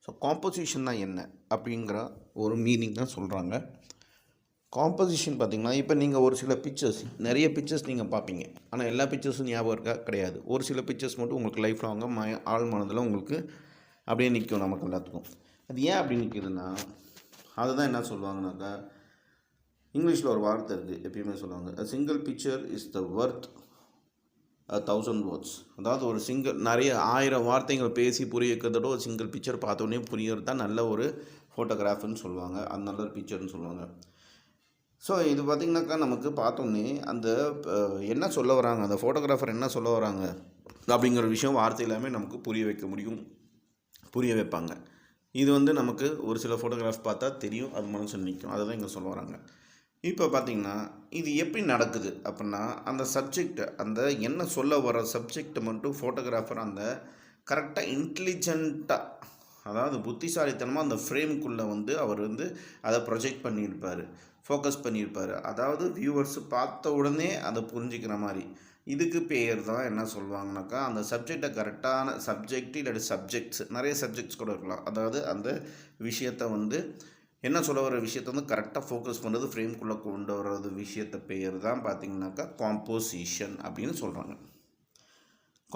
So காம்போசிஷன்னா என்ன அப்படிங்கிற ஒரு மீனிங் தான் சொல்கிறாங்க. காம்போசிஷன் பார்த்திங்கன்னா, இப்போ நீங்கள் ஒரு சில நிறைய பிக்சர்ஸ் நீங்கள் பார்ப்பீங்க. ஆனால் எல்லா பிக்சர்ஸும் ஞாபகம் இருக்கா? கிடையாது. ஒரு சில பிக்சர்ஸ் மட்டும் உங்களுக்கு லைஃப் லாங்காக ஆழ் மனதில் உங்களுக்கு அப்படியே நிற்கும். நமக்கு எல்லாத்துக்கும் அது ஏன் அப்படி நிற்கிதுன்னா, அதுதான் என்ன சொல்லுவாங்கனாக்கா, இங்கிலீஷில் ஒரு வார்த்தை இருக்குது, எப்பயுமே சொல்லுவாங்க, a single picture is the worth 1000 words. அதாவது ஒரு நிறைய 1000 வார்த்தைகள் பேசி புரிய வைக்கிறதோட ஒரு சிங்கிள் பிக்சர் பார்த்தோன்னே புரியறது தான் நல்ல ஒரு ஃபோட்டோகிராஃப்னு சொல்லுவாங்க. அது நல்ல ஒரு பிக்சர்னு சொல்லுவாங்க. ஸோ இது பார்த்திங்கனாக்கா, நமக்கு பார்த்தோன்னே அந்த என்ன சொல்ல வராங்க, அந்த ஃபோட்டோகிராஃபர் என்ன சொல்ல வராங்க அப்படிங்கிற விஷயம் வார்த்தை எல்லாமே நமக்கு புரிய வைப்பாங்க. இது நமக்கு ஒரு சில ஃபோட்டோகிராஃப் பார்த்தா தெரியும், அது மனசில் நிற்கும். அதை தான் இங்கே சொல்ல வராங்க. இப்போ பார்த்திங்கன்னா, இது எப்படி நடக்குது அப்படின்னா, அந்த சப்ஜெக்ட், அந்த என்ன சொல்ல வர சப்ஜெக்டை மட்டும் ஃபோட்டோகிராஃபர் அந்த கரெக்டாக இன்டெலிஜென்ட்டாக, அதாவது புத்திசாலித்தனமாக அந்த ஃப்ரேமுக்குள்ளே அவர் அதை ப்ரொஜெக்ட் பண்ணியிருப்பார், ஃபோக்கஸ் பண்ணியிருப்பார். அதாவது வியூவர்ஸ் பார்த்த உடனே அதை புரிஞ்சிக்கிற மாதிரி. இதுக்கு பேர் தான் என்ன சொல்லுவாங்கனாக்கா, அந்த சப்ஜெக்டை கரெக்டான சப்ஜெக்ட் இல்லாட்டி சப்ஜெக்ட்ஸ், நிறைய சப்ஜெக்ட்ஸ் கூட இருக்கலாம். அதாவது அந்த விஷயத்தை என்ன சொல்ல வர விஷயத்தை கரெக்டாக ஃபோக்கஸ் பண்ணுறது, ஃப்ரேம்குள்ளே கொண்டு வர்றது விஷயத்தை பேர் தான் பார்த்திங்கனாக்கா காம்போசிஷன் அப்படின்னு சொல்கிறாங்க.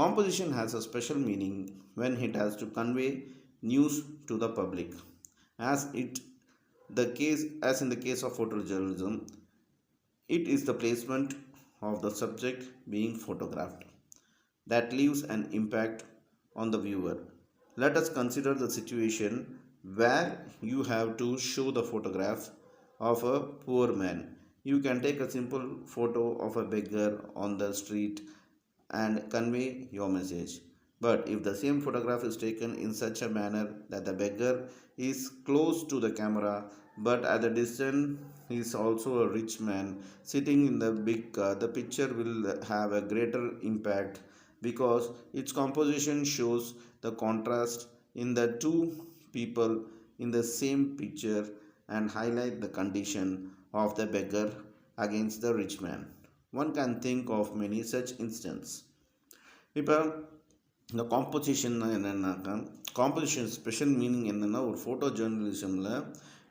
Composition has a special meaning when it has to convey news to the public. As in the case of photojournalism, it is the placement of the subject being photographed that leaves an impact on the viewer. Let us consider the situation where you have to show the photograph of a poor man. You can take a simple photo of a beggar on the street and convey your message. But if the same photograph is taken in such a manner that the beggar is close to the camera, but at the distance is also a rich man sitting in the big car, the picture will have a greater impact because its composition shows the contrast in the two people in the same picture and highlight the condition of the beggar against the rich man. One can think of many such instances. இப்போ இந்த composition என்னென்னாக்கா, composition special meaning என்னென்னா, ஒரு photo ஜேர்னலிசமில்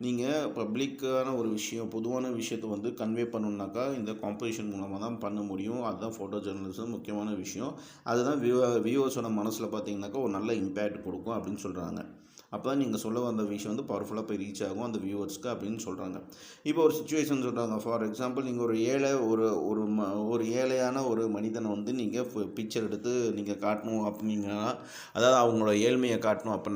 நீங்கள் பப்ளிக்கான ஒரு விஷயம், பொதுவான விஷயத்தை convey பண்ணணுன்னாக்கா இந்த காம்போசிஷன் மூலமாக தான் பண்ண முடியும். அதுதான் ஃபோட்டோ ஜேர்னலிசம் முக்கியமான விஷயம். அதுதான் வியூவர்ஸோட மனசில் பார்த்திங்கனாக்கா ஒரு நல்ல இம்பேக்ட் கொடுக்கும் அப்படின்னு சொல்கிறாங்க. அப்போ தான் நீங்கள் சொல்ல வந்த விஷயம் பவர்ஃபுல்லாக போய் ரீச் ஆகும் அந்த வியூவர்ஸ்க்கு அப்படின்னு சொல்கிறாங்க. இப்போ ஒரு சுச்சுவேஷன் சொல்கிறாங்க. ஃபார் எக்ஸாம்பிள், நீங்கள் ஒரு ஏழையான ஒரு மனிதனை நீங்கள் பிக்சர் எடுத்து நீங்கள் காட்டணும் அப்படின்னா, அதாவது அவங்களோட ஏழ்மையை காட்டணும் அப்படின்னா